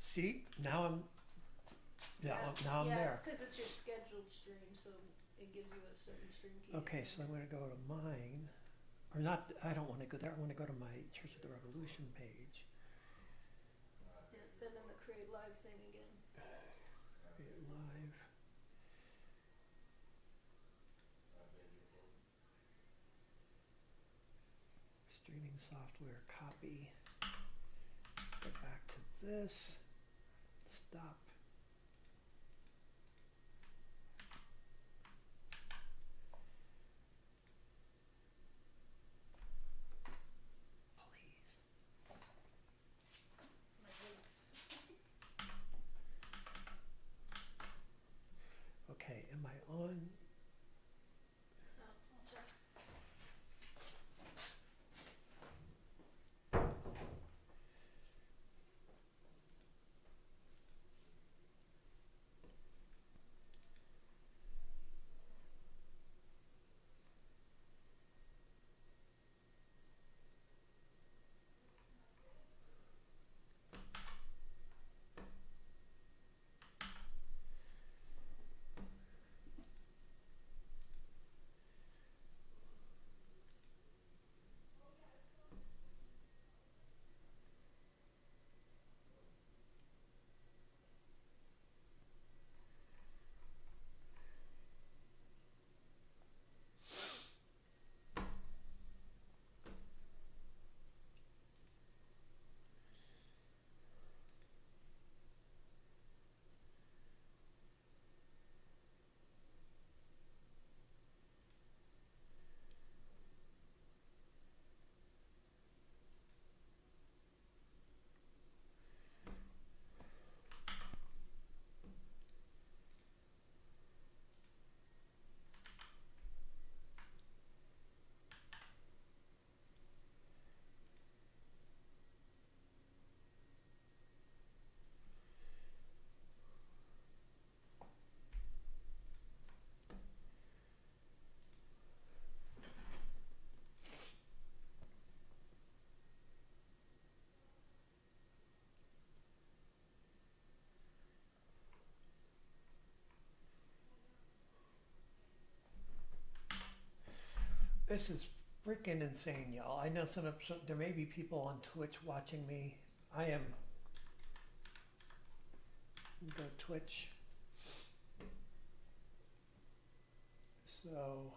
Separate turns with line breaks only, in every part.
See, now I'm, now I'm there.
It's because it's your scheduled stream, so it gives you a certain stream key.
Okay, so I'm going to go to mine, or not. I don't want to go there. I want to go to my Church of the Revolution page.
Yeah, and then the create live thing again.
Create live. Streaming software, copy. Go back to this. Stop. Please.
My goodness.
Okay, am I on?
Oh, I'll check.
This is freaking insane, y'all. I know there may be people on Twitch watching me. I am. Go Twitch. So.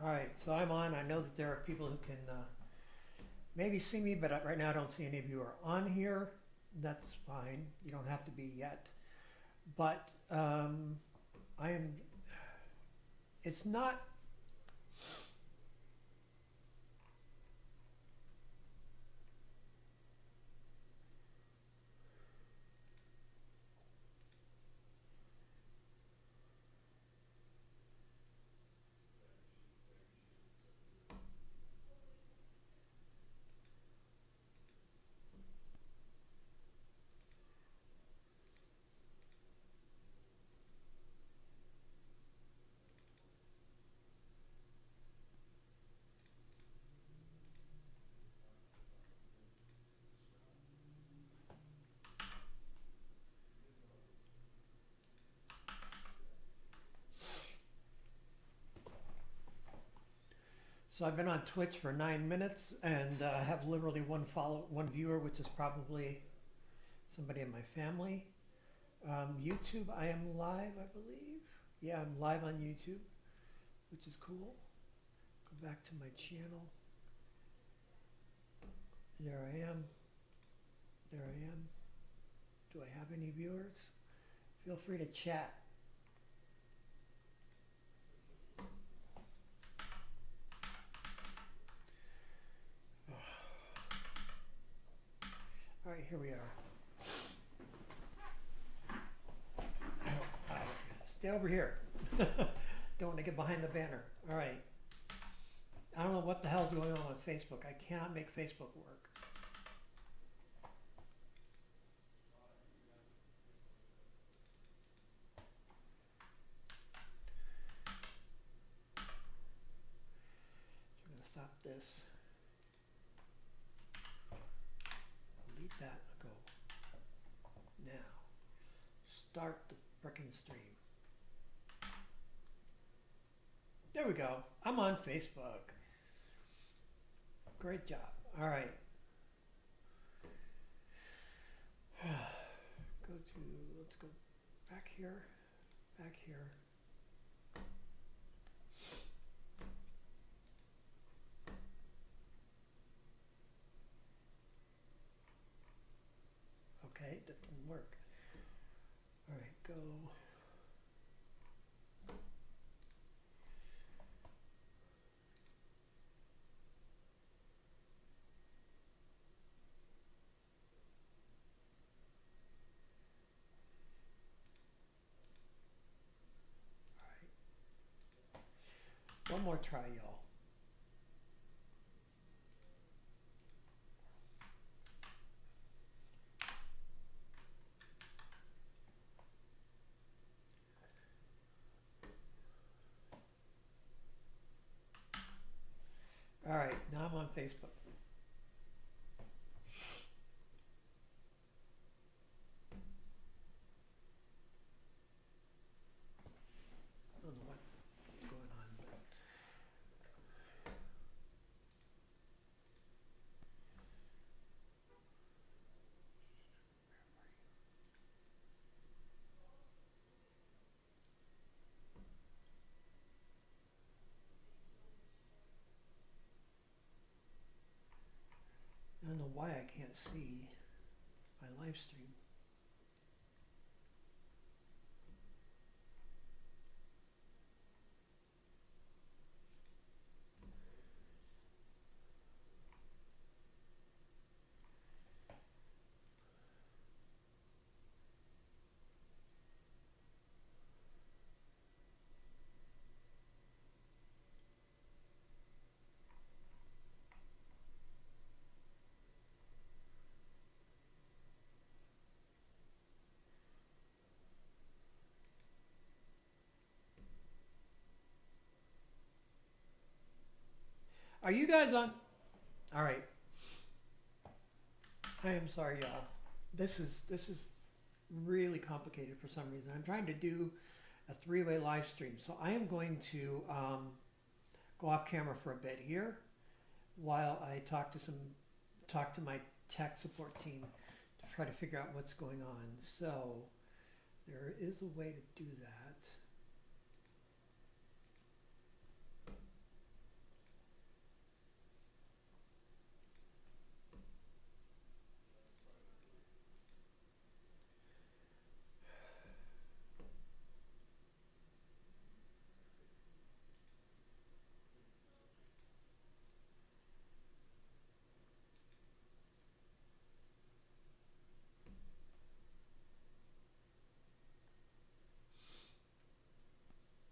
All right, so I'm on. I know that there are people who can maybe see me, but right now I don't see any of you are on here. That's fine. You don't have to be yet. But I am. It's not. So I've been on Twitch for 9 minutes, and I have literally one viewer, which is probably somebody in my family. YouTube, I am live, I believe. Yeah, I'm live on YouTube, which is cool. Go back to my channel. There I am. There I am. Do I have any viewers? Feel free to chat. All right, here we are. Stay over here. Don't want to get behind the banner. All right. I don't know what the hell's going on with Facebook. I cannot make Facebook work. this. Delete that. Go. Now, start the frickin' stream. There we go. I'm on Facebook. Great job. All right. Let's go back here. Back here. Okay, that didn't work. All right, go. All right. One more try, y'all. All right, now I'm on Facebook. I don't know what's going on, but I don't know why I can't see my live stream. Are you guys on? All right. I am sorry, y'all. This is really complicated for some reason. I'm trying to do a three-way live stream, so I am going to go off camera for a bit here while I talk to my tech support team to try to figure out what's going on. So there is a way to do that.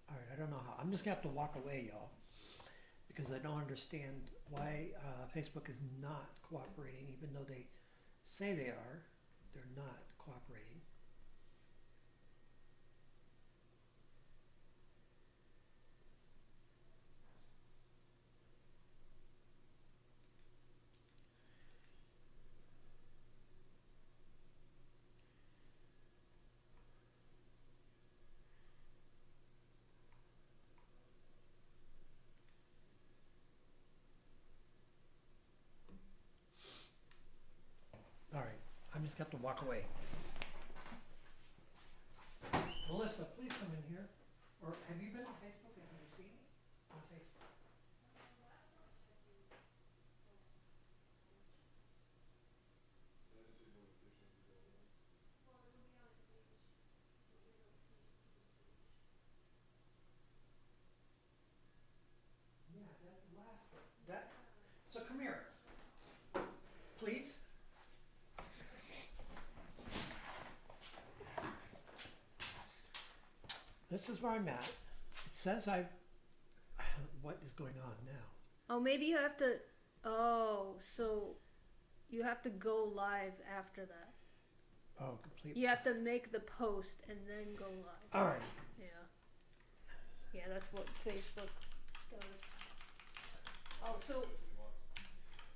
All right, I don't know how. I'm just gonna have to walk away, y'all, because I don't understand why Facebook is not cooperating, even though they say they are. They're not cooperating. All right, I'm just gonna have to walk away. Melissa, please come in here. Or have you been on Facebook? Have you seen me on Facebook? Yeah, that's the last one. So come here, please. This is where I'm at. It says what is going on now?
Oh, maybe you have to. Oh, so you have to go live after that.
Oh, complete.
You have to make the post and then go live.
All right.
Yeah. Yeah, that's what Facebook does. Oh, so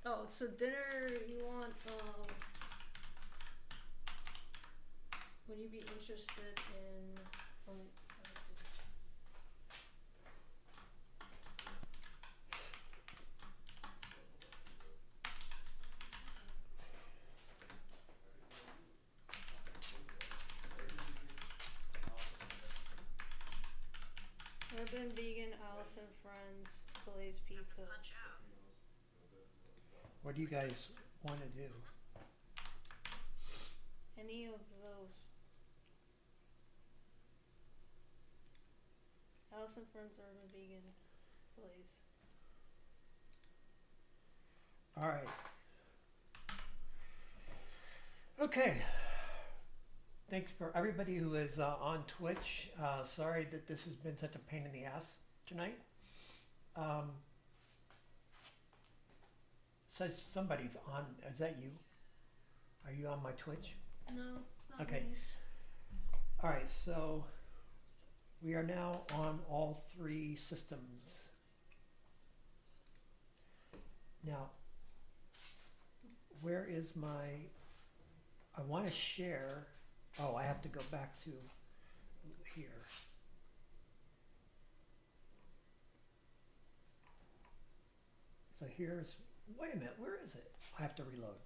Oh, so dinner you want, would you be interested in, let's see. Urban Vegan, Allison Friends, Fillets Pizza.
What do you guys want to do?
Any of those. Allison Friends, Urban Vegan, Fillets.
All right. Okay. Thanks for everybody who is on Twitch. Sorry that this has been such a pain in the ass tonight. Says somebody's on. Is that you? Are you on my Twitch?
No, it's not
Okay.
me.
All right. So we are now on all three systems. Now, where is my? I want to share. Oh, I have to go back to here. So here's, wait a minute, where is it? I have to reload.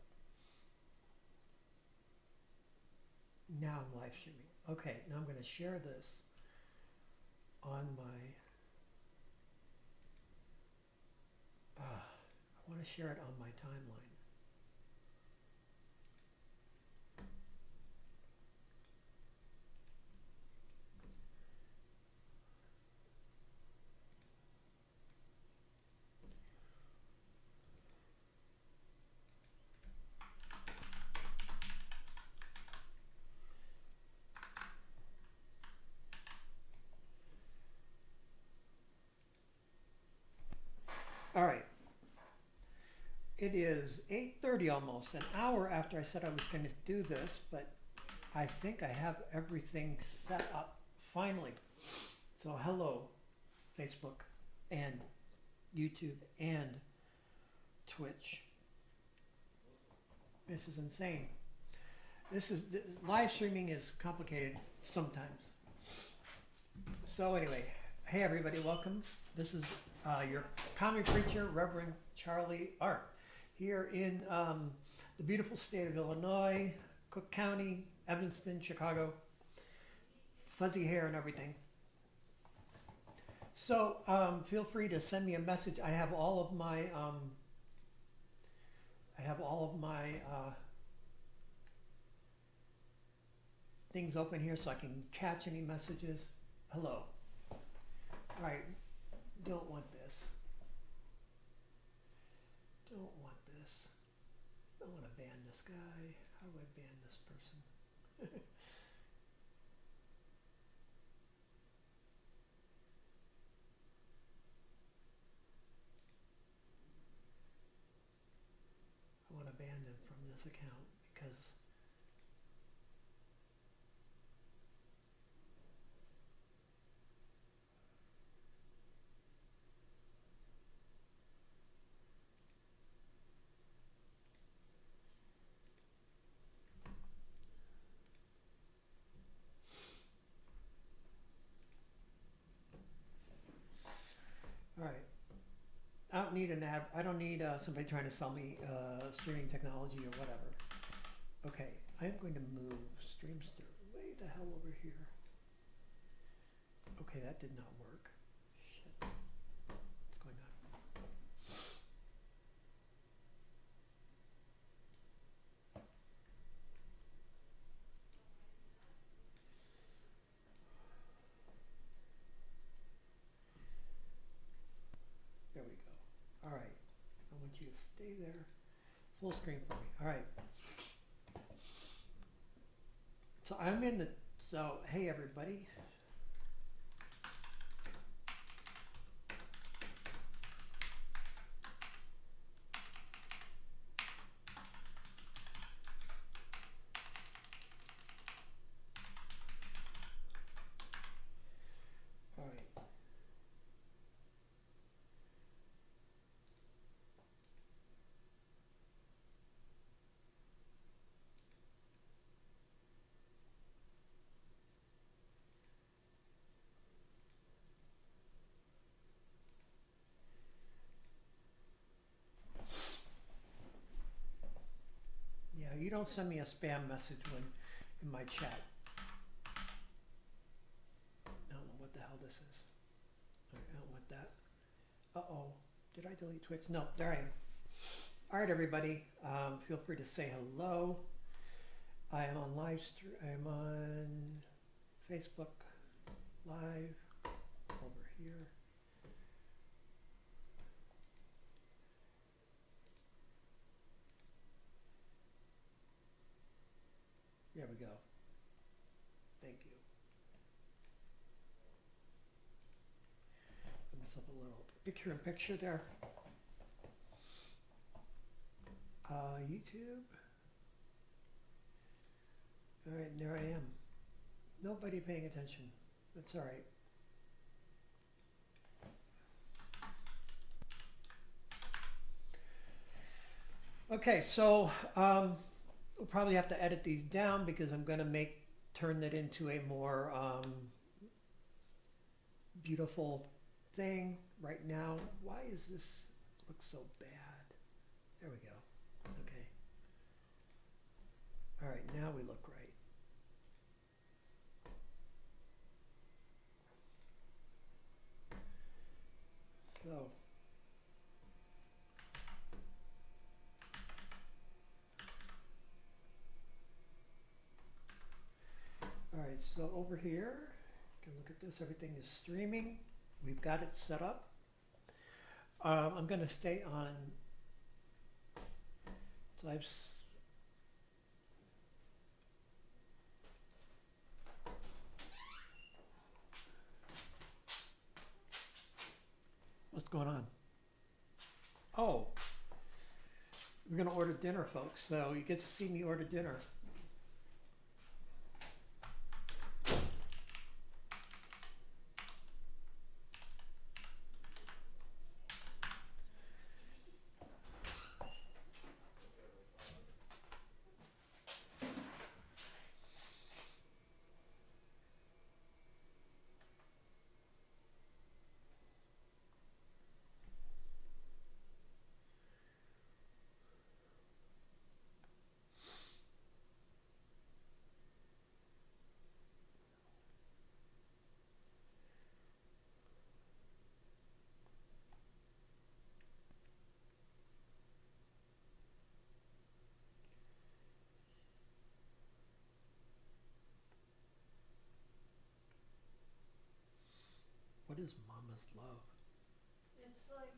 Now I'm live streaming. Okay, now I'm going to share this on my, I want to share it on my timeline. All right. It is 8:30 almost, an hour after I said I was going to do this, but I think I have everything set up finally. So hello, Facebook and YouTube and Twitch. This is insane. Live streaming is complicated sometimes. So anyway, hey everybody, welcome. This is your comic preacher, Reverend Charlie Art, here in the beautiful state of Illinois, Cook County, Evanston, Chicago. Fuzzy hair and everything. So feel free to send me a message. I have all of my things open here so I can catch any messages. Hello. All right. Don't want this. Don't want this. I want to ban this guy. How do I ban this person? I want to ban them from this account because all right. I don't need an ad. I don't need somebody trying to sell me streaming technology or whatever. Okay, I'm going to move Streamster way the hell over here. Okay, that did not work. Shit. What's going on? There we go. All right. I want you to stay there. Full screen for me. All right. So I'm in the, so hey everybody. All right. don't send me a spam message when in my chat. I don't know what the hell this is. I don't want that. Uh-oh. Did I delete Twitch? No, there I am. All right, everybody. Feel free to say hello. I am on live stream. I'm on Facebook Live over here. There we go. Thank you. Put myself a little picture-in-picture there. YouTube. All right, and there I am. Nobody paying attention. That's all right. Okay, so we'll probably have to edit these down because I'm going to turn that into a more beautiful thing right now. Why is this look so bad? There we go. Okay. All right, now we look right. So, all right, so over here, you can look at this. Everything is streaming. We've got it set up. I'm going to stay on. So what's going on? Oh, we're going to order dinner, folks. So you get to see me order dinner. What is Mama's Love?
It's like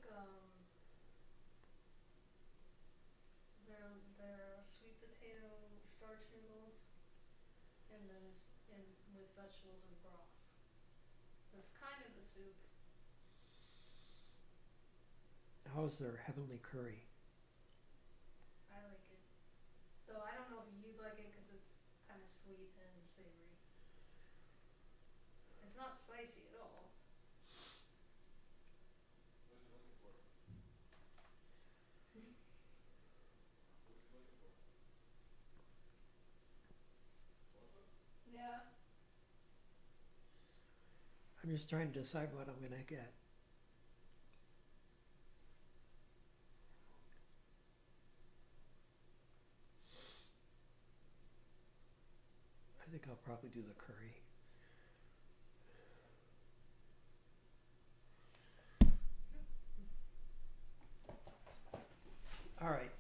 they're sweet potato starch noodles, and then it's with vegetables and broth. So it's kind of a soup.
How's their heavenly curry?
I like it, though I don't know if you'd like it because it's kind of sweet and savory. It's not spicy at all.
What is he looking for? What is he looking for? Salsa?
Yeah.
I'm just trying to decide what I'm going to get. I think I'll probably do the curry. All right.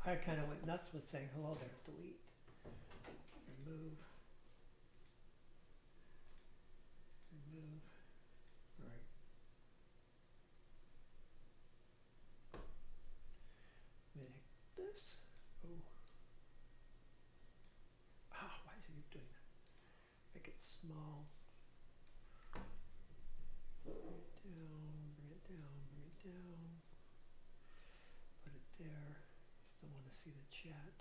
I kind of went nuts with saying hello there. Delete. Remove. Remove. All right. Make this. Oh. Ah, why is it doing that? Make it small. Bring it down, bring it down, bring it down. Put it there. Don't want to see the chat.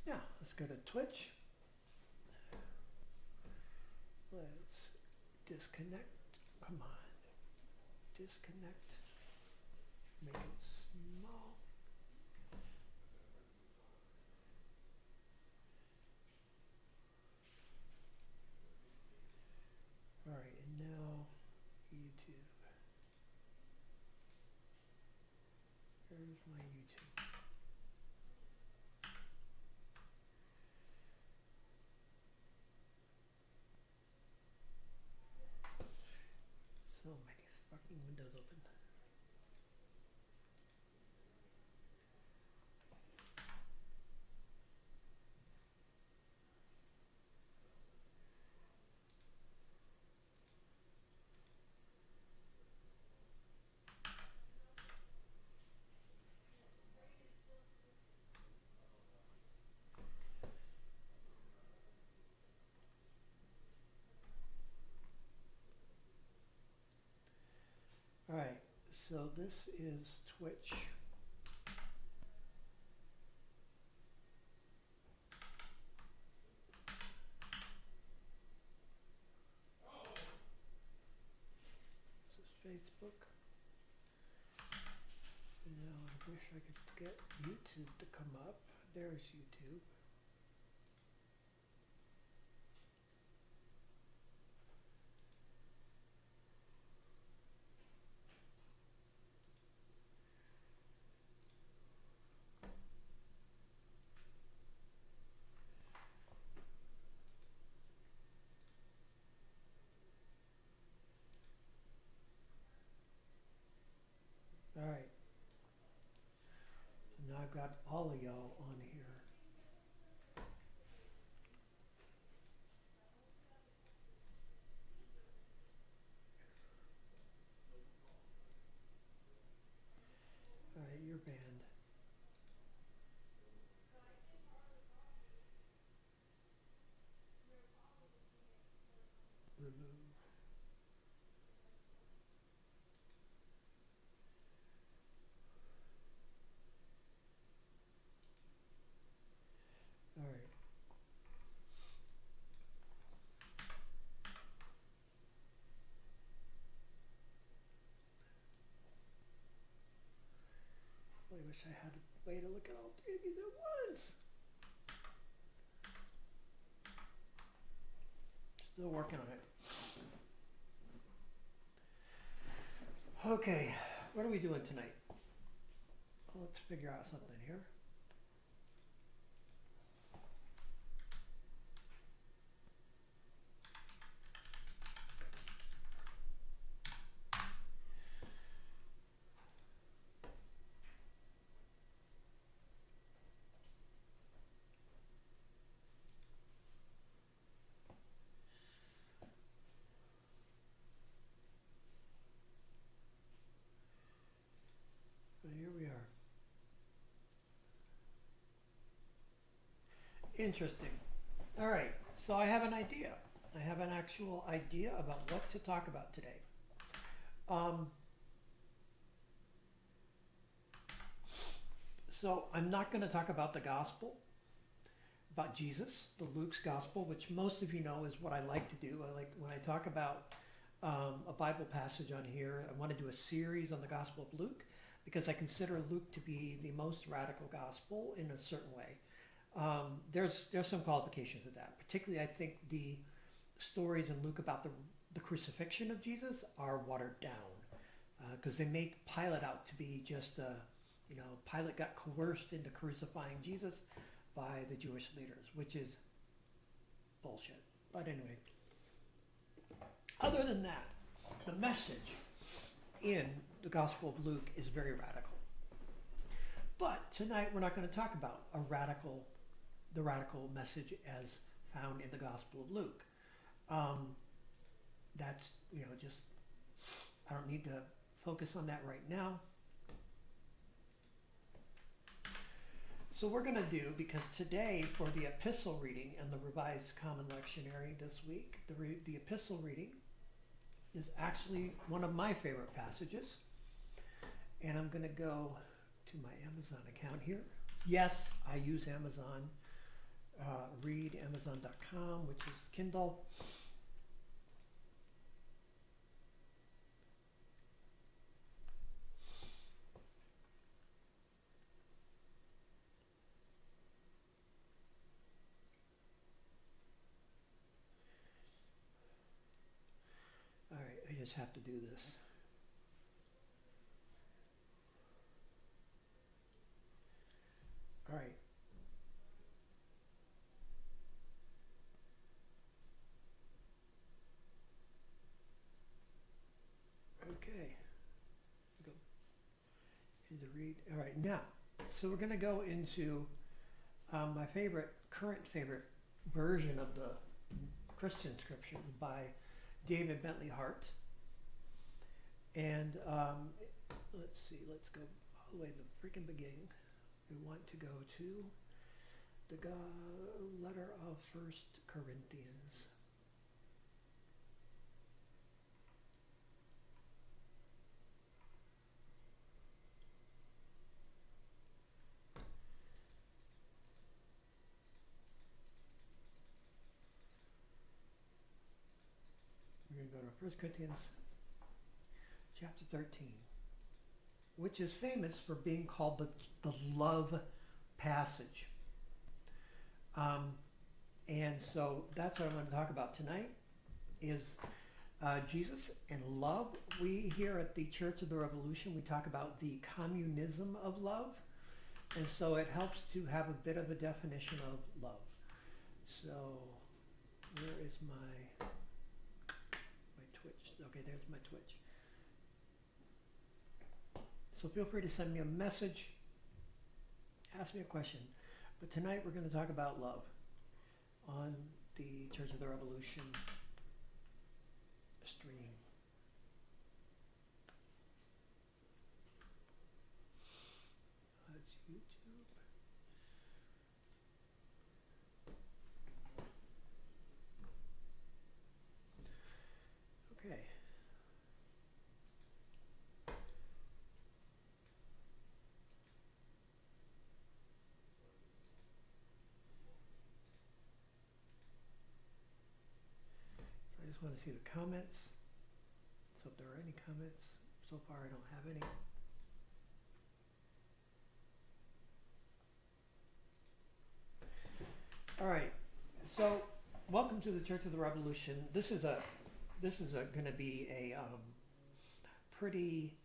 Now, let's go to Twitch. Let's disconnect. Come on. Disconnect. Make it small. All right, and now YouTube. There's my YouTube. So many fucking windows open. All right, so this is Twitch. This is Facebook. Now I wish I could get YouTube to come up. There's YouTube. All right. So now I've got all of y'all on here. All right, you're banned. Remove. All right. I wish I had a way to look at all three of these at once. Still working on it. Okay, what are we doing tonight? Let's figure out something here. Well, here we are. Interesting. All right, so I have an idea. I have an actual idea about what to talk about today. So I'm not going to talk about the gospel, about Jesus, the Luke's gospel, which most of you know is what I like to do. I like when I talk about a Bible passage on here. I want to do a series on the Gospel of Luke because I consider Luke to be the most radical gospel in a certain way. There's some qualifications of that. Particularly, I think the stories in Luke about the crucifixion of Jesus are watered down because they make Pilate out to be just Pilate got coerced into crucifying Jesus by the Jewish leaders, which is bullshit. But anyway, other than that, the message in the Gospel of Luke is very radical. But tonight we're not going to talk about the radical message as found in the Gospel of Luke. That's, I don't need to focus on that right now. So we're going to do, because today for the epistle reading and the Revised Common Lectionary this week, the epistle reading is actually one of my favorite passages. And I'm going to go to my Amazon account here. Yes, I use Amazon. Read Amazon.com, which is Kindle. just have to do this. All right. Okay. Go into read. All right. Now, so we're going to go into my current favorite version of the Christian scripture by David Bentley Hart. And let's see, let's go all the way to the freaking beginning. We want to go to the letter of 1 Corinthians. We're going to go to 1 Corinthians chapter 13, which is famous for being called the love passage. And so that's what I'm going to talk about tonight is Jesus and love. We here at the Church of the Revolution, we talk about the communism of love. And so it helps to have a bit of a definition of love. So where is my Twitch? Okay, there's my Twitch. So feel free to send me a message, ask me a question. But tonight we're going to talk about love on the Church of the Revolution stream. That's YouTube. Okay. I just want to see the comments. So if there are any comments, so far I don't have any. All right. So welcome to the Church of the Revolution. This is going to be a pretty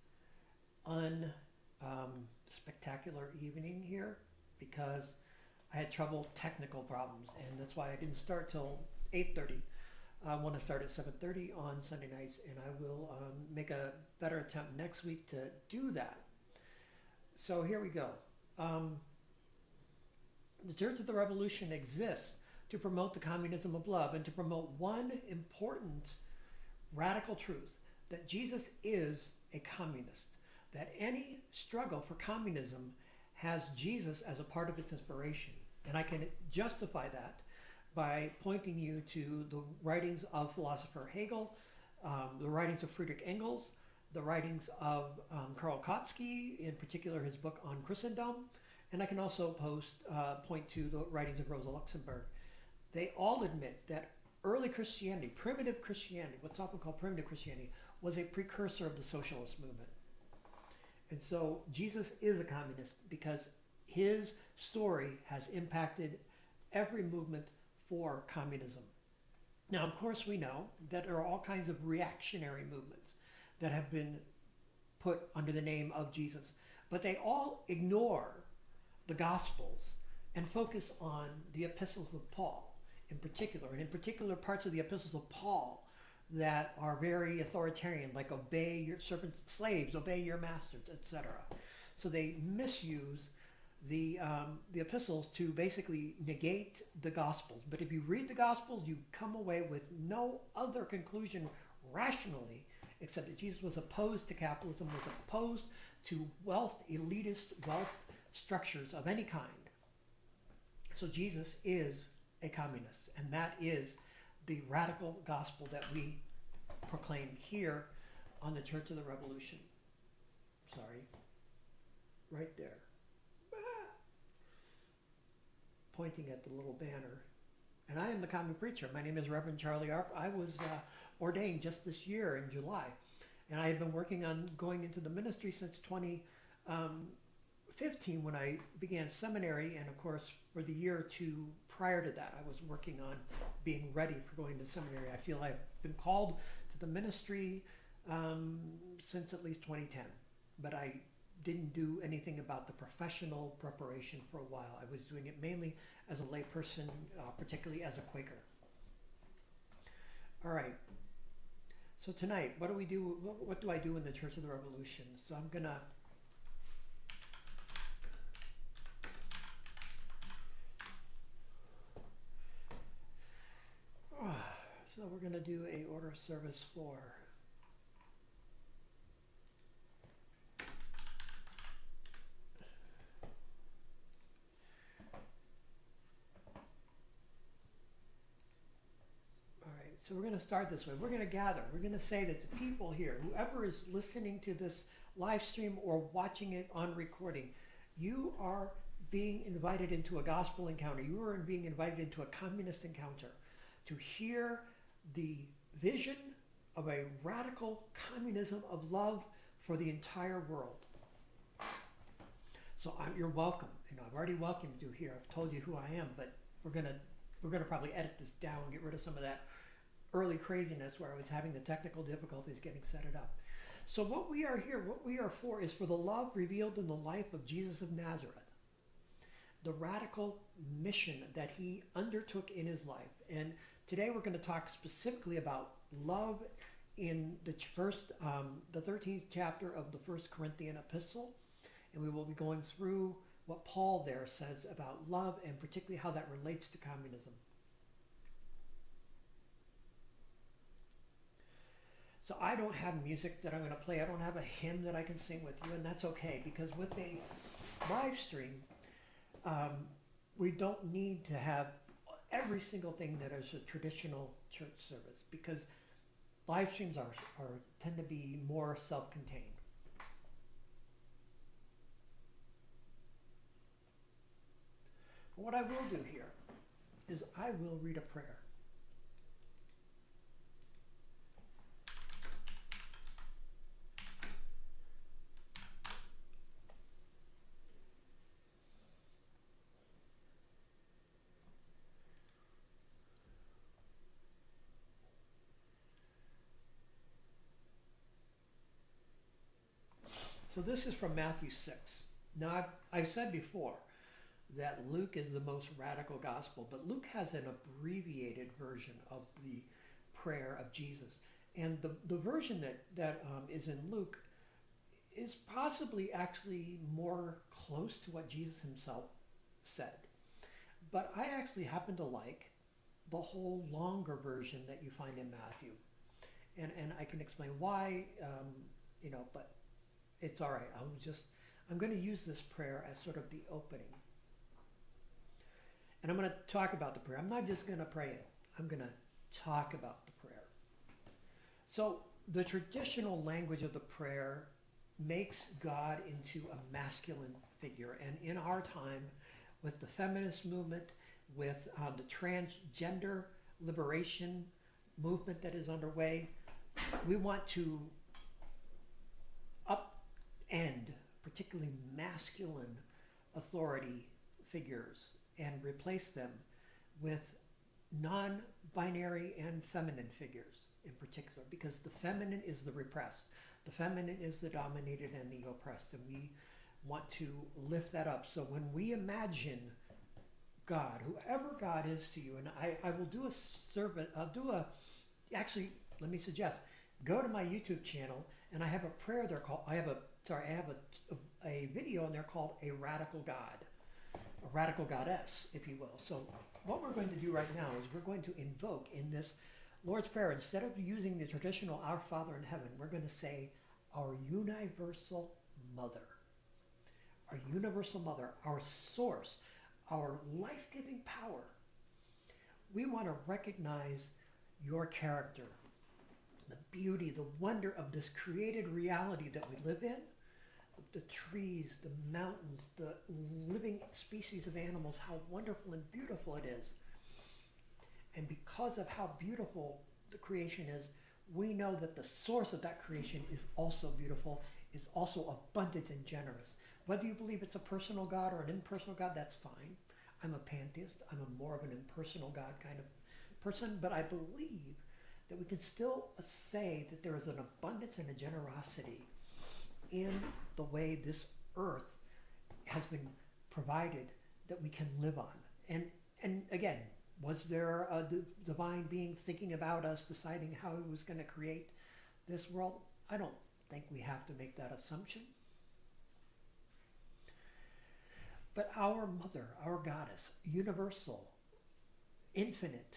spectacular evening here because I had technical problems, and that's why I didn't start till 8:30. I want to start at 7:30 on Sunday nights, and I will make a better attempt next week to do that. So here we go. The Church of the Revolution exists to promote the communism of love and to promote one important radical truth, that Jesus is a communist, that any struggle for communism has Jesus as a part of its inspiration. And I can justify that by pointing you to the writings of philosopher Hegel, the writings of Friedrich Engels, the writings of Karl Kautsky, in particular his book on Christendom, and I can also point to the writings of Rosa Luxemburg. They all admit that early Christianity, primitive Christianity, what's often called primitive Christianity, was a precursor of the socialist movement. And so Jesus is a communist because his story has impacted every movement for communism. Now, of course, we know that there are all kinds of reactionary movements that have been put under the name of Jesus, but they all ignore the Gospels and focus on the epistles of Paul in particular, and in particular parts of the epistles of Paul that are very authoritarian, like obey your servants, slaves, obey your masters, etc. So they misuse the epistles to basically negate the Gospels. But if you read the Gospels, you come away with no other conclusion rationally except that Jesus was opposed to capitalism, was opposed to elitist wealth structures of any kind. So Jesus is a communist, and that is the radical gospel that we proclaim here on the Church of the Revolution. Sorry. Right there. Pointing at the little banner. And I am the common preacher. My name is Reverend Charlie Arp. I was ordained just this year in July. And I have been working on going into the ministry since 2015 when I began seminary. And of course, for the year or two prior to that, I was working on being ready for going to seminary. I feel I've been called to the ministry since at least 2010. But I didn't do anything about the professional preparation for a while. I was doing it mainly as a layperson, particularly as a Quaker. All right. So tonight, what do we do? What do I do in the Church of the Revolution? So I'm gonna so we're gonna do a order of service for so we're going to start this way. We're going to gather. We're going to say that to people here, whoever is listening to this live stream or watching it on recording, you are being invited into a gospel encounter. You are being invited into a communist encounter to hear the vision of a radical communism of love for the entire world. So you're welcome. I've already welcomed you here. I've told you who I am, but we're gonna probably edit this down, get rid of some of that early craziness where I was having the technical difficulties getting set it up. So what we are here, what we are for, is for the love revealed in the life of Jesus of Nazareth, the radical mission that he undertook in his life. And today we're going to talk specifically about love in the 13th chapter of the First Corinthian epistle, and we will be going through what Paul there says about love and particularly how that relates to communism. So I don't have music that I'm going to play. I don't have a hymn that I can sing with you, and that's okay, because with a live stream, we don't need to have every single thing that is a traditional church service, because live streams tend to be more self-contained. But what I will do here is I will read a prayer. So this is from Matthew 6. Now, I've said before that Luke is the most radical gospel, but Luke has an abbreviated version of the prayer of Jesus. And the version that is in Luke is possibly actually more close to what Jesus himself said. But I actually happen to like the whole longer version that you find in Matthew. And I can explain why, but it's all right. I'm going to use this prayer as sort of the opening. And I'm going to talk about the prayer. I'm not just going to pray it. I'm going to talk about the prayer. So the traditional language of the prayer makes God into a masculine figure. And in our time, with the feminist movement, with the transgender liberation movement that is underway, we want to upend particularly masculine authority figures and replace them with non-binary and feminine figures in particular, because the feminine is the repressed, the feminine is the dominated and the oppressed, and we want to lift that up. So when we imagine God, whoever God is to you, and I will do a servant, actually, let me suggest, go to my YouTube channel, and I have a prayer there called, I have a video in there called A Radical God, a radical goddess, if you will. So what we're going to do right now is we're going to invoke in this Lord's Prayer, instead of using the traditional Our Father in Heaven, we're going to say our universal mother. Our universal mother, our source, our life-giving power. We want to recognize your character, the beauty, the wonder of this created reality that we live in, the trees, the mountains, the living species of animals, how wonderful and beautiful it is. And because of how beautiful the creation is, we know that the source of that creation is also beautiful, is also abundant and generous. Whether you believe it's a personal God or an impersonal God, that's fine. I'm a pantheist. I'm more of an impersonal God kind of person, but I believe that we can still say that there is an abundance and a generosity in the way this earth has been provided that we can live on. And again, was there a divine being thinking about us, deciding how he was going to create this world? I don't think we have to make that assumption. But our mother, our goddess, universal, infinite,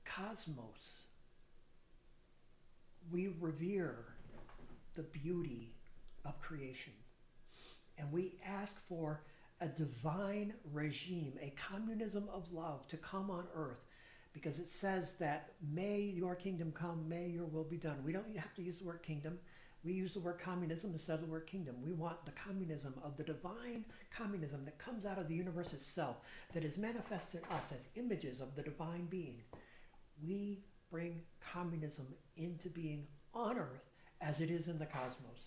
cosmos, we revere the beauty of creation. And we ask for a divine regime, a communism of love to come on earth, because it says that may your kingdom come, may your will be done. We don't have to use the word kingdom. We use the word communism instead of the word kingdom. We want the communism of the divine communism that comes out of the universe itself, that is manifested in us as images of the divine being. We bring communism into being on earth as it is in the cosmos.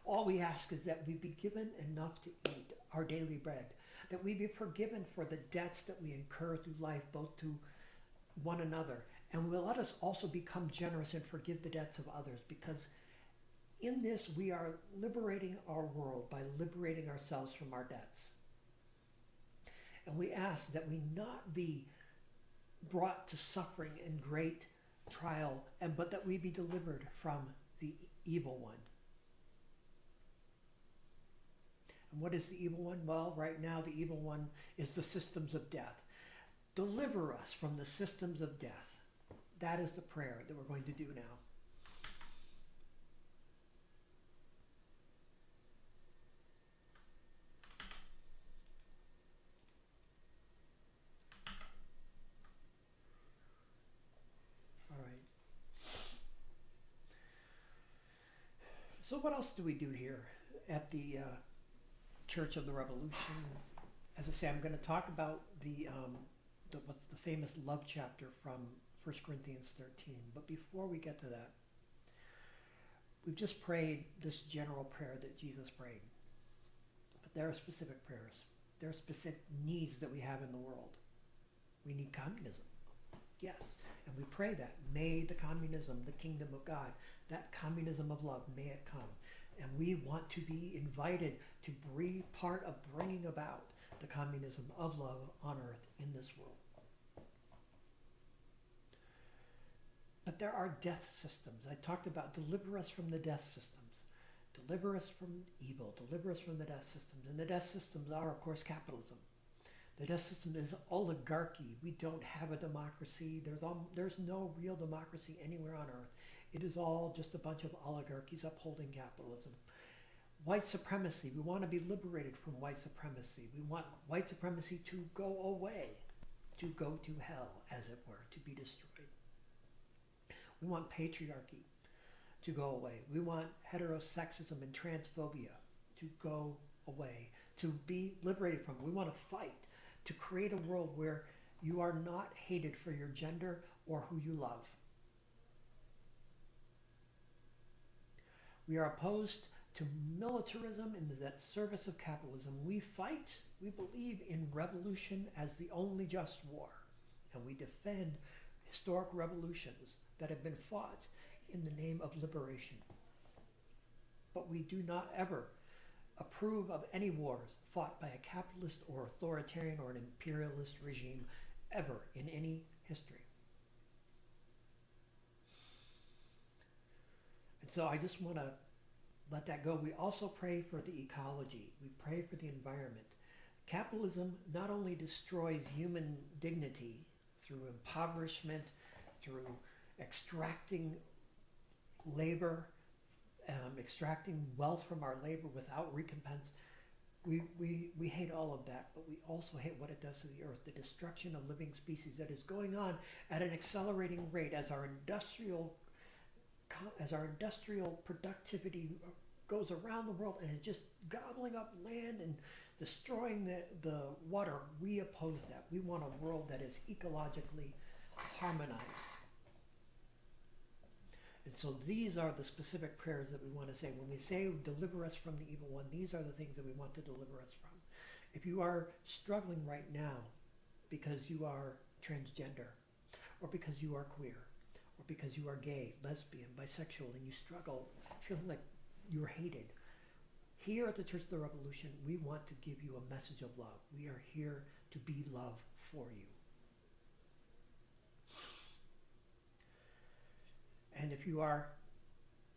All we ask is that we be given enough to eat our daily bread, that we be forgiven for the debts that we incur through life, both to one another, and will let us also become generous and forgive the debts of others, because in this we are liberating our world by liberating ourselves from our debts. And we ask that we not be brought to suffering and great trial, but that we be delivered from the evil one. And what is the evil one? Well, right now the evil one is the systems of death. Deliver us from the systems of death. That is the prayer that we're going to do now. All right. So what else do we do here at the Church of the Revolution? As I say, I'm going to talk about what's the famous love chapter from 1 Corinthians 13. But before we get to that, we've just prayed this general prayer that Jesus prayed. But there are specific prayers. There are specific needs that we have in the world. We need communism. Yes. And we pray that. May the communism, the kingdom of God, that communism of love, may it come. And we want to be invited to be part of bringing about the communism of love on earth in this world. But there are death systems. I talked about deliver us from the death systems. Deliver us from evil. Deliver us from the death systems. And the death systems are, of course, capitalism. The death system is oligarchy. We don't have a democracy. There's no real democracy anywhere on earth. It is all just a bunch of oligarchies upholding capitalism. White supremacy. We want to be liberated from white supremacy. We want white supremacy to go away, to go to hell, as it were, to be destroyed. We want patriarchy to go away. We want heterosexism and transphobia to go away, to be liberated from. We want to fight to create a world where you are not hated for your gender or who you love. We are opposed to militarism in that service of capitalism. We fight, we believe in revolution as the only just war, and we defend historic revolutions that have been fought in the name of liberation. But we do not ever approve of any wars fought by a capitalist or authoritarian or an imperialist regime ever in any history. And so I just want to let that go. We also pray for the ecology. We pray for the environment. Capitalism not only destroys human dignity through impoverishment, through extracting labor, extracting wealth from our labor without recompense. We hate all of that, but we also hate what it does to the earth, the destruction of living species that is going on at an accelerating rate as our industrial productivity goes around the world and is just gobbling up land and destroying the water. We oppose that. We want a world that is ecologically harmonized. And so these are the specific prayers that we want to say. When we say deliver us from the evil one, these are the things that we want to deliver us from. If you are struggling right now because you are transgender or because you are queer, or because you are gay, lesbian, bisexual, and you struggle feeling like you're hated. Here at the Church of the Revolution, we want to give you a message of love. We are here to be love for you. And if you are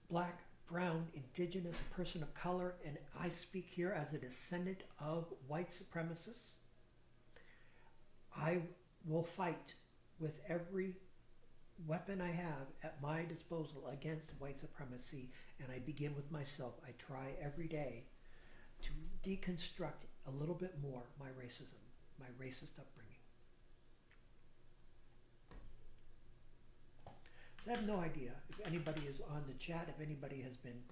black, brown, indigenous, a person of color, and I speak here as a descendant of white supremacists, I will fight with every weapon I have at my disposal against white supremacy, and I begin with myself. I try every day to deconstruct a little bit more my racism, my racist upbringing. So I have no idea if anybody is on the chat, if anybody has been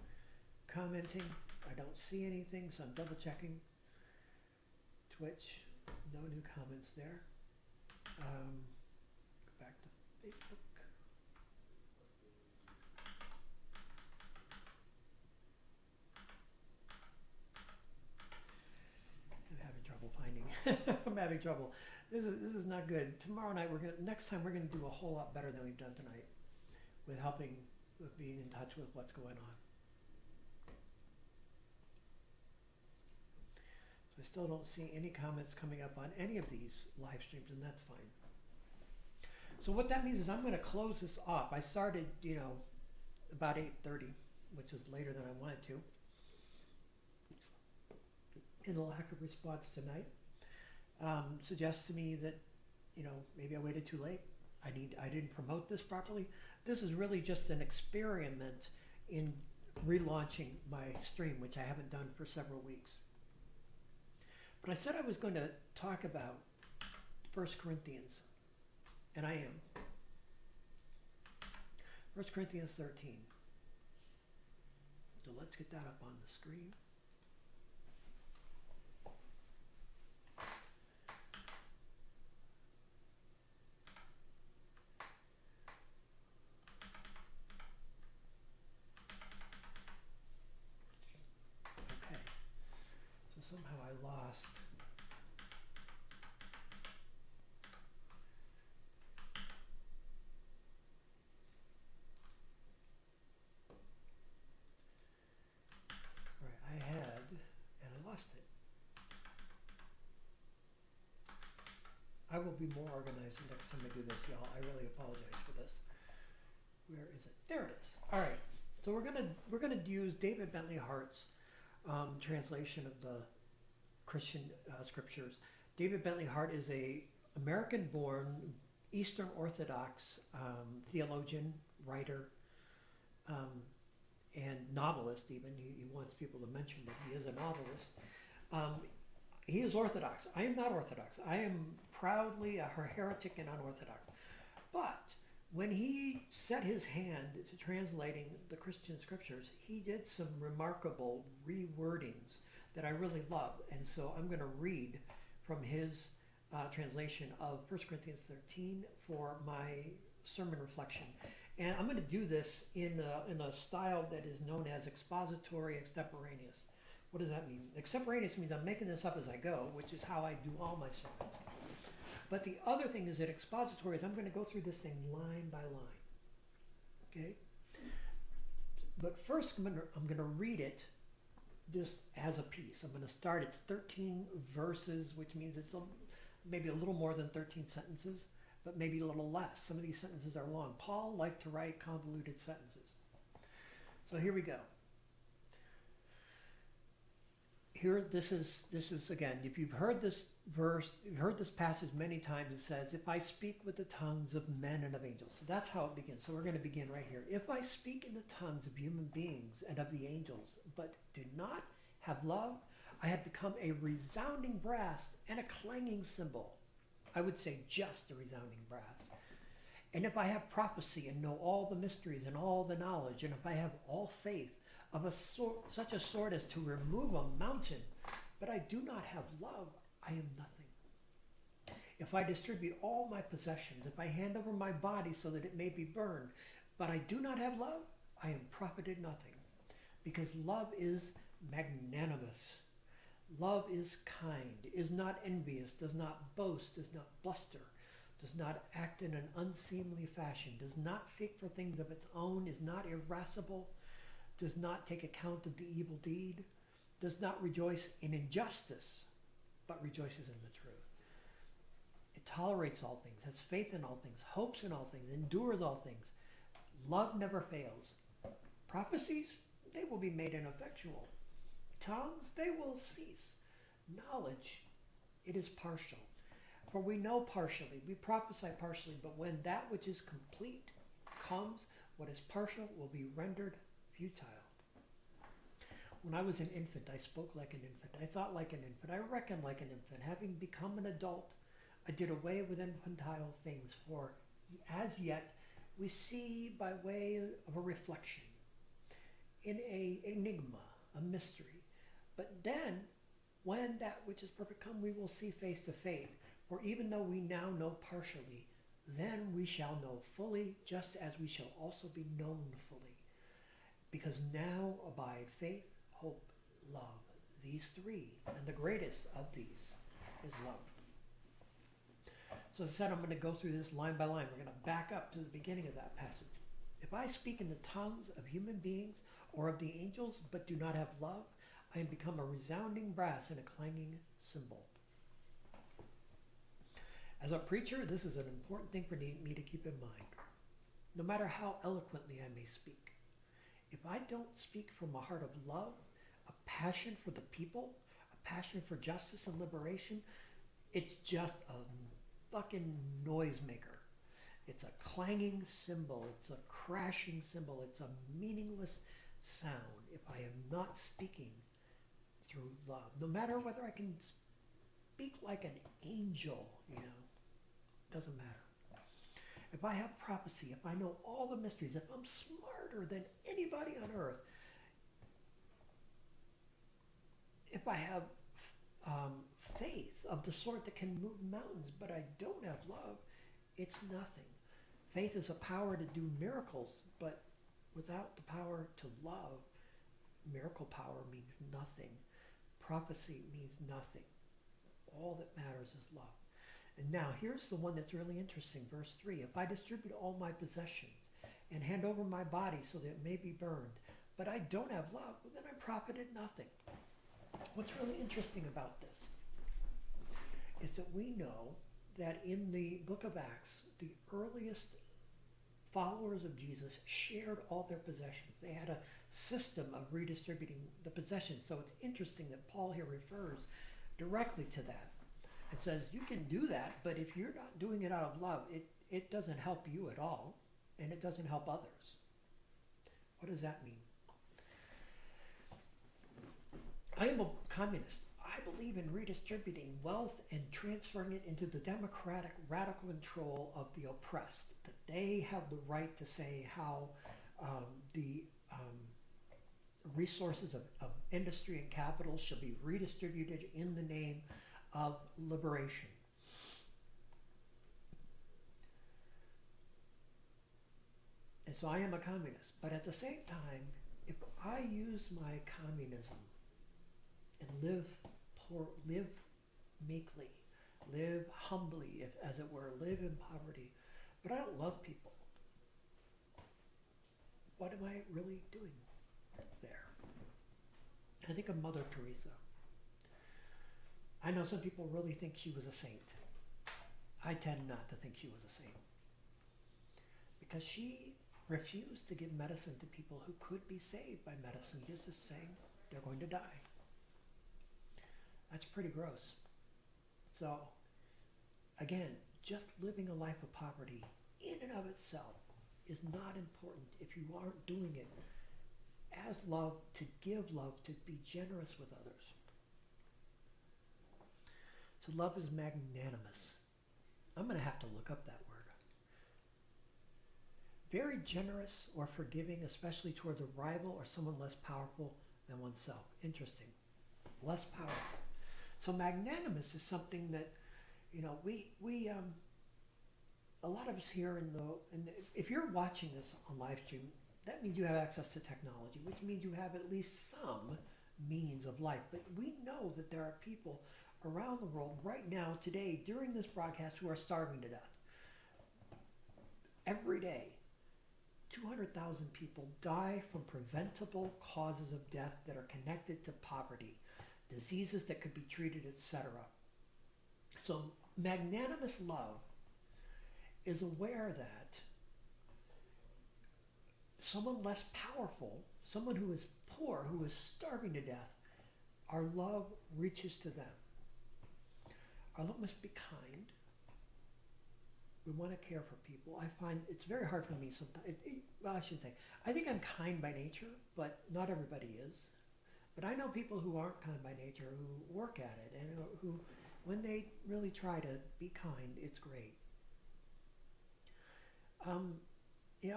commenting. I don't see anything, so I'm double checking. Twitch, no new comments there. Go back to Facebook. I'm having trouble finding. I'm having trouble. This is not good. Tomorrow night next time we're gonna do a whole lot better than we've done tonight with helping, with being in touch with what's going on. So I still don't see any comments coming up on any of these live streams, and that's fine. So what that means is I'm going to close this off. I started, about 8:30, which is later than I wanted to. And the lack of response tonight suggests to me that, maybe I waited too late. I didn't promote this properly. This is really just an experiment in relaunching my stream, which I haven't done for several weeks. But I said I was going to talk about 1 Corinthians, and I am. 1 Corinthians 13. So let's get that up on the screen. Okay. So somehow I lost. Lost it. I will be more organized the next time I do this, y'all. I really apologize for this. Where is it? There it is. All right. So we're gonna use David Bentley Hart's translation of the Christian scriptures. David Bentley Hart is a American-born Eastern Orthodox theologian, writer, and novelist even. He wants people to mention that he is a novelist. He is Orthodox. I am not Orthodox. I am proudly a heretic and unorthodox. But when he set his hand to translating the Christian scriptures, he did some remarkable rewordings that I really love. And so I'm going to read from his translation of 1 Corinthians 13 for my sermon reflection. And I'm going to do this in a style that is known as expository extemporaneous. What does that mean? Extemporaneous means I'm making this up as I go, which is how I do all my sermons. But the other thing is that expository is I'm going to go through this thing line by line. Okay? But first I'm going to read it just as a piece. I'm going to start, it's 13 verses, which means it's maybe a little more than 13 sentences, but maybe a little less. Some of these sentences are long. Paul liked to write convoluted sentences. So here we go. Here, this is again, if you've heard this verse, you've heard this passage many times, it says, if I speak with the tongues of men and of angels. So that's how it begins. So we're going to begin right here. If I speak in the tongues of human beings and of the angels, but do not have love, I have become a resounding brass and a clanging cymbal. I would say just a resounding brass. And if I have prophecy and know all the mysteries and all the knowledge, and if I have all faith of such a sort as to remove a mountain, but I do not have love, I am nothing. If I distribute all my possessions, if I hand over my body so that it may be burned, but I do not have love, I am profited nothing. Because love is magnanimous. Love is kind, is not envious, does not boast, does not bluster, does not act in an unseemly fashion, does not seek for things of its own, is not irascible, does not take account of the evil deed, does not rejoice in injustice, but rejoices in the truth. It tolerates all things, has faith in all things, hopes in all things, endures all things. Love never fails. Prophecies, they will be made ineffectual. Tongues, they will cease. Knowledge, it is partial. For we know partially, we prophesy partially, but when that which is complete comes, what is partial will be rendered futile. When I was an infant, I spoke like an infant. I thought like an infant. I reckoned like an infant. Having become an adult, I did away with infantile things, for as yet we see by way of a reflection in a enigma, a mystery. But then, when that which is perfect come, we will see face to face. For even though we now know partially, then we shall know fully, just as we shall also be known fully. Because now abide faith, hope, love, these three, and the greatest of these is love. So as I said, I'm going to go through this line by line. We're going to back up to the beginning of that passage. If I speak in the tongues of human beings or of the angels, but do not have love, I am become a resounding brass and a clanging cymbal. As a preacher, this is an important thing for me to keep in mind. No matter how eloquently I may speak, if I don't speak from a heart of love, a passion for the people, a passion for justice and liberation, it's just a fucking noisemaker. It's a clanging cymbal. It's a crashing cymbal. It's a meaningless sound if I am not speaking through love. No matter whether I can speak like an angel, doesn't matter. If I have prophecy, if I know all the mysteries, if I'm smarter than anybody on earth, if I have faith of the sort that can move mountains, but I don't have love, it's nothing. Faith is a power to do miracles, but without the power to love, miracle power means nothing. Prophecy means nothing. All that matters is love. And now here's the one that's really interesting, verse 3. If I distribute all my possessions and hand over my body so that it may be burned, but I don't have love, well, then I profited nothing. What's really interesting about this is that we know that in the book of Acts, the earliest followers of Jesus shared all their possessions. They had a system of redistributing the possessions. So it's interesting that Paul here refers directly to that. It says you can do that, but if you're not doing it out of love, it doesn't help you at all, and it doesn't help others. What does that mean? I am a communist. I believe in redistributing wealth and transferring it into the democratic radical control of the oppressed, that they have the right to say how the resources of industry and capital shall be redistributed in the name of liberation. And so I am a communist, but at the same time, if I use my communism and live meekly, live humbly, as it were, live in poverty, but I don't love people, what am I really doing there? I think of Mother Teresa. I know some people really think she was a saint. I tend not to think she was a saint, because she refused to give medicine to people who could be saved by medicine, just as saying they're going to die. That's pretty gross. So, again, just living a life of poverty in and of itself is not important if you aren't doing it as love, to give love, to be generous with others. So love is magnanimous. I'm going to have to look up that word. Very generous or forgiving, especially toward the rival or someone less powerful than oneself. Interesting. Less powerful. So magnanimous is something that, we a lot of us here if you're watching this on live stream, that means you have access to technology, which means you have at least some means of life. But we know that there are people around the world right now, today, during this broadcast, who are starving to death. every day, 200,000 people die from preventable causes of death that are connected to poverty, diseases that could be treated, etc. So magnanimous love is aware that someone less powerful, someone who is poor, who is starving to death, our love reaches to them. Our love must be kind. We want to care for people. I find it's very hard for me sometimes. Well, I shouldn't say. I think I'm kind by nature, but not everybody is. But I know people who aren't kind by nature who work at it and who, when they really try to be kind, it's great. I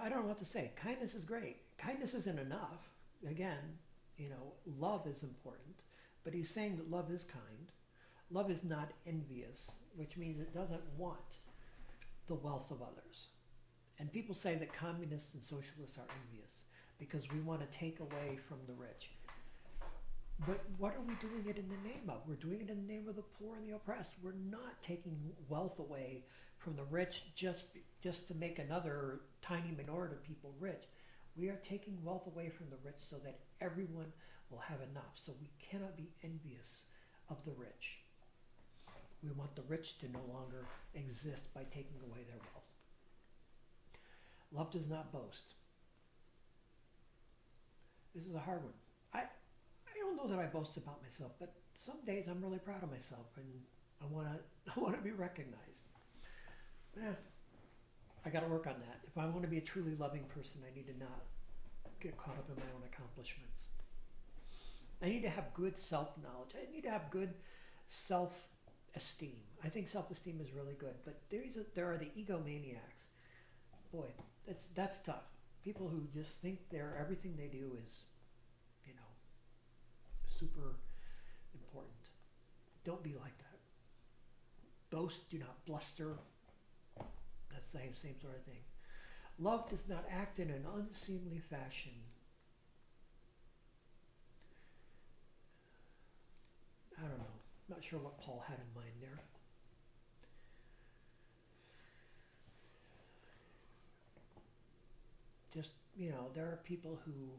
don't know what to say. Kindness is great. Kindness isn't enough. Again, love is important. But he's saying that love is kind. Love is not envious, which means it doesn't want the wealth of others. And people say that communists and socialists are envious because we want to take away from the rich. But what are we doing it in the name of? We're doing it in the name of the poor and the oppressed. We're not taking wealth away from the rich just to make another tiny minority of people rich. We are taking wealth away from the rich so that everyone will have enough. So we cannot be envious of the rich. We want the rich to no longer exist by taking away their wealth. Love does not boast. This is a hard one. I don't know that I boast about myself, but some days I'm really proud of myself and I want to be recognized. I got to work on that. If I want to be a truly loving person, I need to not get caught up in my own accomplishments. I need to have good self-knowledge. I need to have good self-esteem. I think self-esteem is really good, but there are the egomaniacs. Boy, that's tough. People who just think everything they do is, super important. Don't be like that. Boast, do not bluster. That's the same sort of thing. Love does not act in an unseemly fashion. I don't know. Not sure what Paul had in mind there. Just, there are people who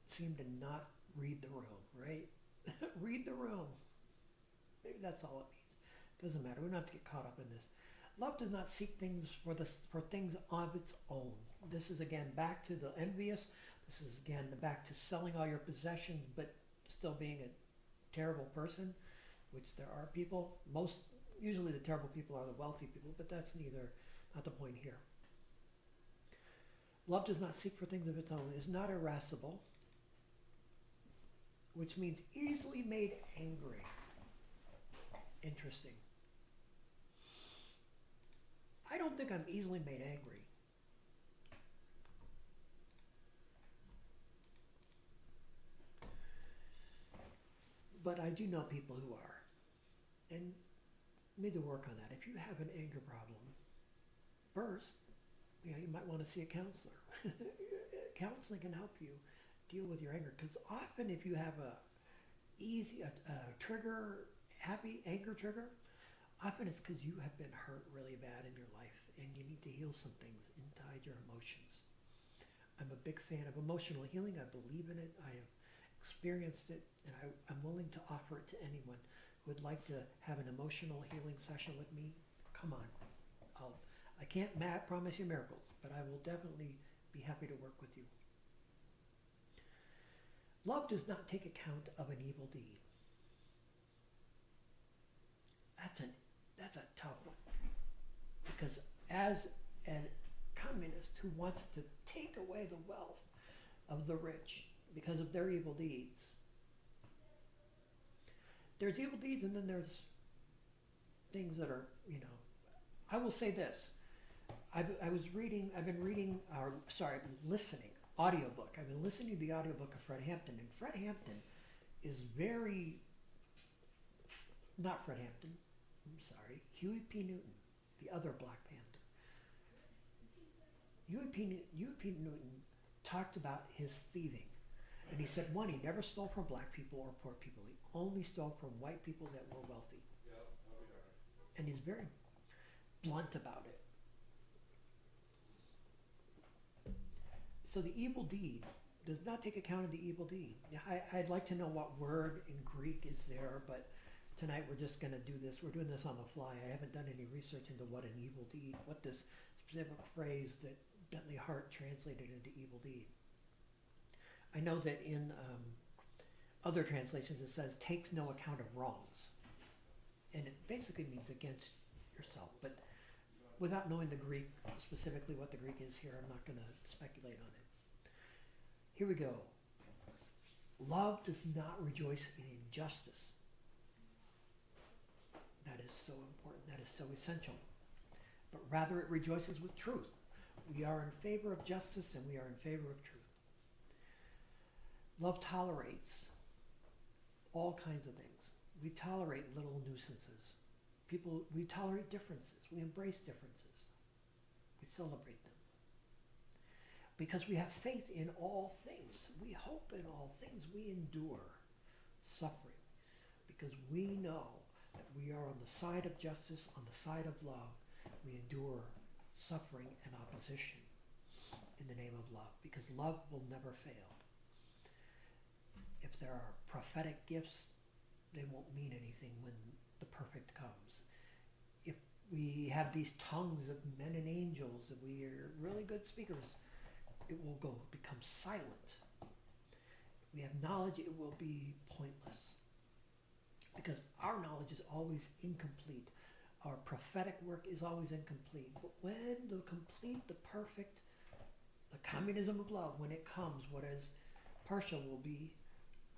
seem to not read the room, right? Read the room. Maybe that's all it means. Doesn't matter. We don't have to get caught up in this. Love does not seek things for things of its own. This is again back to the envious. This is again back to selling all your possessions, but still being a terrible person, which there are people. Usually the terrible people are the wealthy people, but that's not the point here. Love does not seek for things of its own, is not irascible, which means easily made angry. Interesting. I don't think I'm easily made angry. But I do know people who are. And need to work on that. If you have an anger problem, first, you might want to see a counselor. Counseling can help you deal with your anger, because often if you have a trigger, happy anger trigger, often it's because you have been hurt really bad in your life and you need to heal some things inside your emotions. I'm a big fan of emotional healing. I believe in it. I have experienced it, and I'm willing to offer it to anyone who would like to have an emotional healing session with me. Come on. I can't promise you miracles, but I will definitely be happy to work with you. Love does not take account of an evil deed. That's a tough one. Because as a communist who wants to take away the wealth of the rich because of their evil deeds, there's evil deeds and then there's things that are, I will say this. Listening, audiobook. I've been listening to the audiobook of Fred Hampton, and Fred Hampton is not Fred Hampton, Huey P. Newton, the other Black Panther. Huey P. Newton talked about his thieving, and he said, one, he never stole from black people or poor people. He only stole from white people that were wealthy.
Yeah, I'll be darned.
And he's very blunt about it. So the evil deed does not take account of the evil deed. Yeah, I'd like to know what word in Greek is there, but tonight we're just going to do this. We're doing this on the fly. I haven't done any research into what an evil deed, what this specific phrase that Bentley Hart translated into evil deed. I know that in other translations it says takes no account of wrongs. And it basically means against yourself. But without knowing the Greek, specifically what the Greek is here, I'm not going to speculate on it. Here we go. Love does not rejoice in injustice. That is so important. That is so essential. But rather it rejoices with truth. We are in favor of justice and we are in favor of truth. Love tolerates all kinds of things. We tolerate little nuisances. We tolerate differences. We embrace differences. We celebrate them. Because we have faith in all things. We hope in all things. We endure suffering. Because we know that we are on the side of justice, on the side of love. We endure suffering and opposition in the name of love. Because love will never fail. If there are prophetic gifts, they won't mean anything when the perfect comes. If we have these tongues of men and angels, if we are really good speakers, it will become silent. If we have knowledge, it will be pointless. Because our knowledge is always incomplete. Our prophetic work is always incomplete. But when the complete, the perfect, the communism of love, when it comes, what is partial will be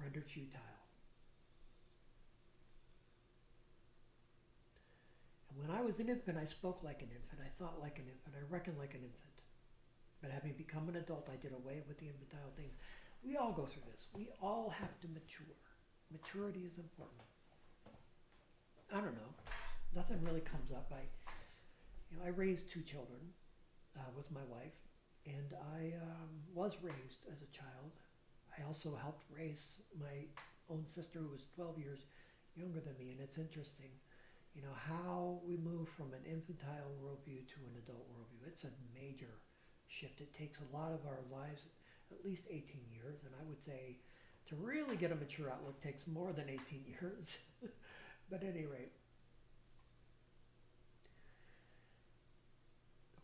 rendered futile. And when I was an infant, I spoke like an infant. I thought like an infant. I reckoned like an infant. But having become an adult, I did away with the infantile things. We all go through this. We all have to mature. Maturity is important. I don't know. Nothing really comes up. I raised 2 children with my wife, and I was raised as a child. I also helped raise my own sister who was 12 years younger than me, and it's interesting, how we move from an infantile worldview to an adult worldview. It's a major shift. It takes a lot of our lives, at least 18 years, and I would say to really get a mature outlook takes more than 18 years. But at any rate,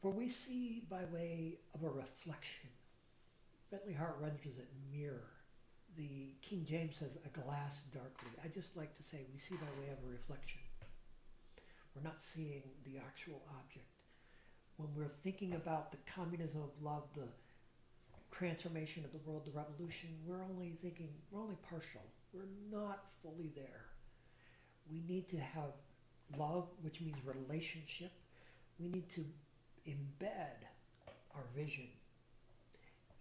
for we see by way of a reflection. Bentley Hart renders it mirror. The King James says a glass darkly. I just like to say we see by way of a reflection. We're not seeing the actual object. When we're thinking about the communism of love, the transformation of the world, the revolution, we're only partial. We're not fully there. We need to have love, which means relationship. We need to embed our vision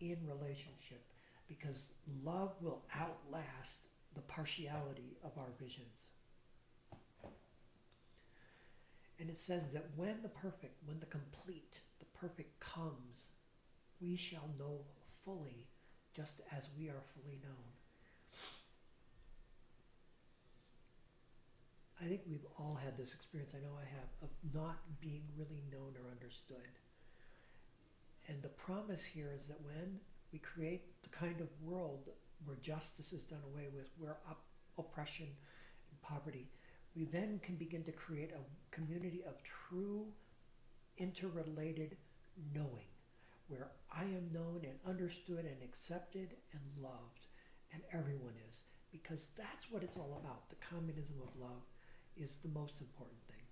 in relationship, because love will outlast the partiality of our visions. And it says that when the perfect, when the complete, the perfect comes, we shall know fully, just as we are fully known. I think we've all had this experience, I know I have, of not being really known or understood. And the promise here is that when we create the kind of world where justice is done away with, where oppression and poverty, we then can begin to create a community of true, interrelated knowing, where I am known and understood and accepted and loved, and everyone is. Because that's what it's all about. The communism of love is the most important thing.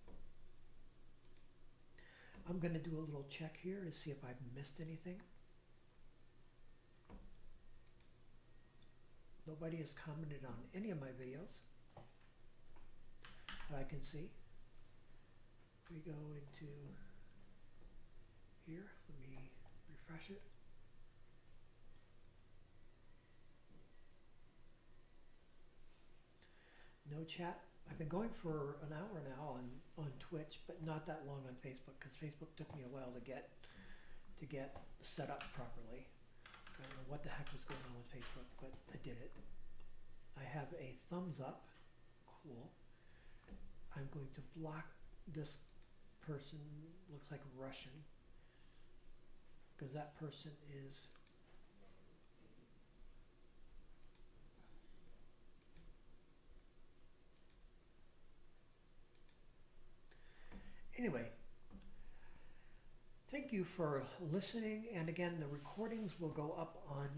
I'm going to do a little check here to see if I've missed anything. Nobody has commented on any of my videos that I can see. We go into here. Let me refresh it. No chat. I've been going for an hour now on Twitch, but not that long on Facebook, because Facebook took me a while to get set up properly. I don't know what the heck was going on with Facebook, but I did it. I have a thumbs up. Cool. I'm going to block this person, looks like Russian, because that person is Thank you for listening, and again, the recordings will go up on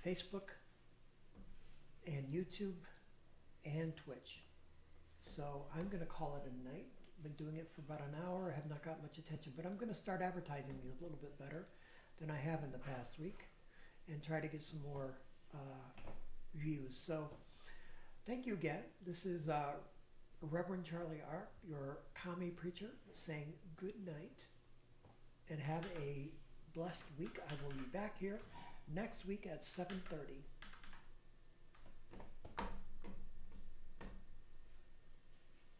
Facebook and YouTube and Twitch. So I'm going to call it a night. Been doing it for about an hour. I have not got much attention, but I'm going to start advertising these a little bit better than I have in the past week, and try to get some more views. So thank you again. This is Reverend Charlie Arp, your commie preacher, saying good night and have a blessed week. I will be back here next week at 7:30.